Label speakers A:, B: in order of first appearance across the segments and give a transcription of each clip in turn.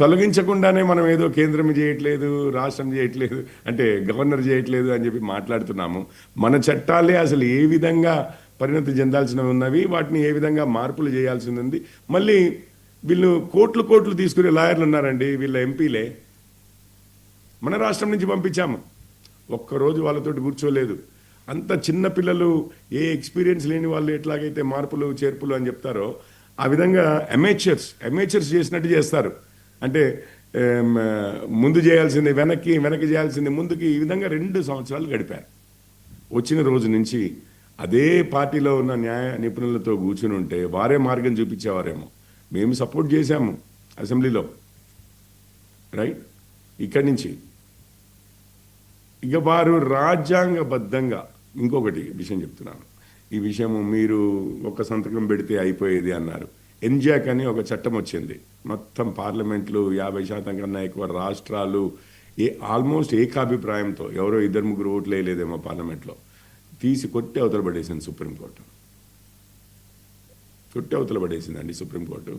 A: తొలగించకుండానే మనం ఏదో కేంద్రం చేయట్లేదు, రాష్ట్రం చేయట్లేదు, అంటే గవర్నర్ చేయట్లేదు అని చెప్పి మాట్లాడుతున్నాము. మన చట్టాలే అసలు ఏ విధంగా పరిణతి చెందాల్సినవి ఉన్నవి, వాటిని ఏ విధంగా మార్పులు చేయాల్సింది ఉంది. మళ్ళీ వీళ్ళు కోట్లు కోట్లు తీసుకునే లాయర్లు ఉన్నారండి, వీళ్ళ ఎంపీలే. మన రాష్ట్రం నుంచి పంపించాము, ఒక్కరోజు వాళ్ళతోటి కూర్చోలేదు. అంత చిన్న పిల్లలు, ఏ ఎక్స్పీరియన్స్ లేని వాళ్ళు ఎట్లాగైతే మార్పులు చేర్పులు అని చెప్తారో ఆ విధంగా అమేచర్స్ చేసినట్టు చేస్తారు. అంటే ముందు చేయాల్సింది వెనక్కి చేయాల్సింది ముందుకి, ఈ విధంగా 2 సంవత్సరాలు గడిపారు. వచ్చిన రోజు నుంచి అదే పార్టీలో ఉన్న న్యాయ నిపుణులతో కూర్చుని ఉంటే వారే మార్గం చూపించేవారేమో. మేము సపోర్ట్ చేశాము అసెంబ్లీలో, రైట్. ఇక్కడి నుంచి ఇక వారు రాజ్యాంగబద్ధంగా ఇంకొకటి విషయం చెప్తున్నాను. ఈ విషయము మీరు ఒక సంతకం పెడితే అయిపోయేది అన్నారు. ఎన్జాక్ అని ఒక చట్టం వచ్చింది, మొత్తం పార్లమెంట్లు 50% కన్నా ఎక్కువ రాష్ట్రాలు ఆల్మోస్ట్ ఏకాభిప్రాయంతో, ఎవరో 2-3 ఓట్లు వేయలేదేమో పార్లమెంట్లో, తీసి కొట్టి అవతల పడేసింది సుప్రీంకోర్టు. కొట్టి అవతల పడేసిందండి supreme court,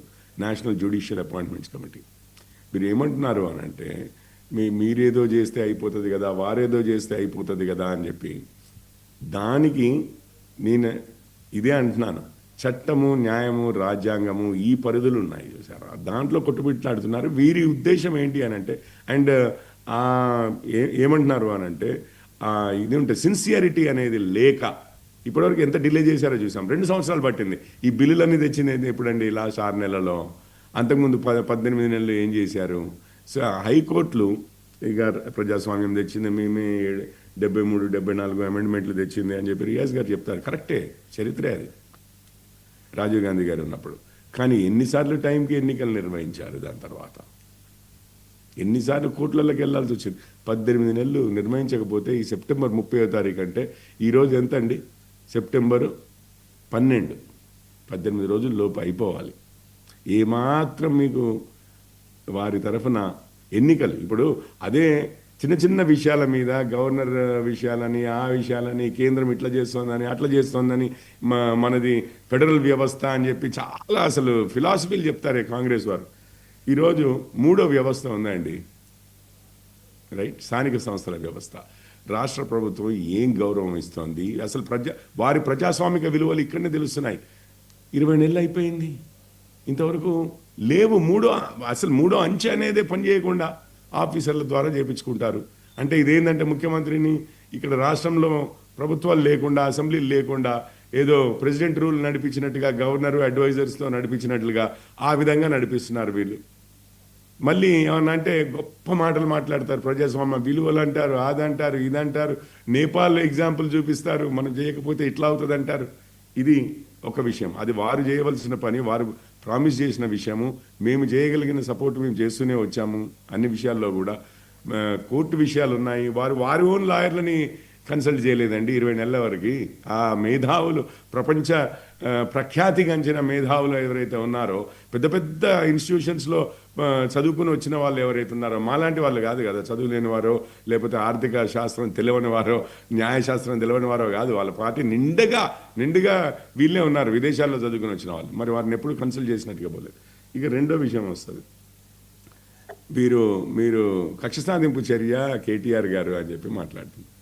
A: national judicial appointments committee. మీరు ఏమంటున్నారు అని అంటే, మీరేదో చేస్తే అయిపోతుంది కదా, వారేదో చేస్తే అయిపోతుంది కదా అని చెప్పి, దానికి నేను ఇదే అంటున్నాను. చట్టము, న్యాయము, రాజ్యాంగము, ఈ పరిధులు ఉన్నాయి చూసారా, దాంట్లో కొట్టుబిట్లాడుతున్నారు. వీరి ఉద్దేశం ఏంటి అని అంటే, అండ్ ఏమంటున్నారు అని అంటే, ఇది ఉంటే సిన్సియారిటీ అనేది లేక ఇప్పటివరకు ఎంత డిలే చేశారో చూసాం. 2 సంవత్సరాలు పట్టింది. ఈ బిల్లులన్నీ తెచ్చింది ఎప్పుడండి? లాస్ట్ 6 నెలల్లో. అంతకుముందు 18 నెలలు ఏం చేశారు? సో హైకోర్టులు ఇక ప్రజాస్వామ్యం తెచ్చింది మేమే, 73, 74 అమెండ్మెంట్లు తెచ్చింది అని చెప్పి రియాజ్ గారు చెప్తారు. కరెక్టే, చరిత్రే అది, రాజీవ్ గాంధీ గారు ఉన్నప్పుడు. కానీ ఎన్నిసార్లు టైంకి ఎన్నికలు నిర్వహించారు? దాని తర్వాత ఎన్నిసార్లు కోర్టులలోకి వెళ్లాల్సి వచ్చింది? 18 నెలలు నిర్వహించకపోతే ఈ సెప్టెంబర్ 30వ తారీఖు అంటే ఈరోజు ఎంత అండి? సెప్టెంబరు 12, 18 రోజుల లోపు అయిపోవాలి. ఏమాత్రం మీకు వారి తరఫున ఎన్నికలు, ఇప్పుడు అదే చిన్న చిన్న విషయాల మీద, గవర్నర్ విషయాలని, ఆ విషయాలని, కేంద్రం ఇట్లా చేస్తోందని, అట్లా చేస్తోందని, మనది ఫెడరల్ వ్యవస్థ అని చెప్పి చాలా అసలు ఫిలాసఫీలు చెప్తారే కాంగ్రెస్ వారు. ఈరోజు 3వ వ్యవస్థ ఉందండి, రైట్, స్థానిక సంస్థల వ్యవస్థ. రాష్ట్ర ప్రభుత్వం ఏం గౌరవం ఇస్తోంది? అసలు వారి ప్రజాస్వామిక విలువలు ఇక్కడనే తెలుస్తున్నాయి. 20 నెలలు అయిపోయింది, ఇంతవరకు లేవు. అసలు మూడో అంచె అనేదే పనిచేయకుండా ఆఫీసర్ల ద్వారా చేయించుకుంటారు. అంటే ఇదేంటంటే ముఖ్యమంత్రిని ఇక్కడ రాష్ట్రంలో ప్రభుత్వాలు లేకుండా, అసెంబ్లీలు లేకుండా, ఏదో ప్రెసిడెంట్ రూల్ నడిపించినట్టుగా, గవర్నరు అడ్వైజర్స్తో నడిపించినట్లుగా ఆ విధంగా నడిపిస్తున్నారు వీళ్ళు. మళ్ళీ ఏమన్నా అంటే గొప్ప మాటలు మాట్లాడతారు, ప్రజాస్వామ్య విలువలు అంటారు, అదంటారు, ఇదంటారు. నేపాల్ ఎగ్జాంపుల్ చూపిస్తారు, మనం చేయకపోతే ఇట్లా అవుతుంది అంటారు. ఇది ఒక విషయం, అది వారు చేయవలసిన పని, వారు ప్రామిస్ చేసిన విషయము. మేము చేయగలిగిన సపోర్ట్ మేము చేస్తూనే వచ్చాము అన్ని విషయాల్లో కూడా. కోర్టు విషయాలు ఉన్నాయి, వారి ఓన్ లాయర్లని కన్సల్ట్ చేయలేదండి 20 నెలల వరకు. ఆ మేధావులు, ప్రపంచ ప్రఖ్యాతిగాంచిన మేధావులు ఎవరైతే ఉన్నారో, పెద్ద పెద్ద ఇన్స్టిట్యూషన్స్లో చదువుకుని వచ్చిన వాళ్ళు ఎవరైతే ఉన్నారో, మాలాంటి వాళ్ళు కాదు కదా, చదువు లేని వారో, లేకపోతే ఆర్థిక శాస్త్రం తెలియని వారో, న్యాయశాస్త్రం తెలియని వారో కాదు. వాళ్ళ పార్టీ నిండుగా వీళ్ళే ఉన్నారు, విదేశాల్లో చదువుకుని వచ్చిన వాళ్ళు. మరి వారిని ఎప్పుడు కన్సల్ట్ చేసినట్టుగా పోలేదు. ఇక రెండో విషయం వస్తుంది, మీరు కక్ష సాధింపు చర్య కేటీఆర్ గారు అని చెప్పి మాట్లాడుతున్నారు.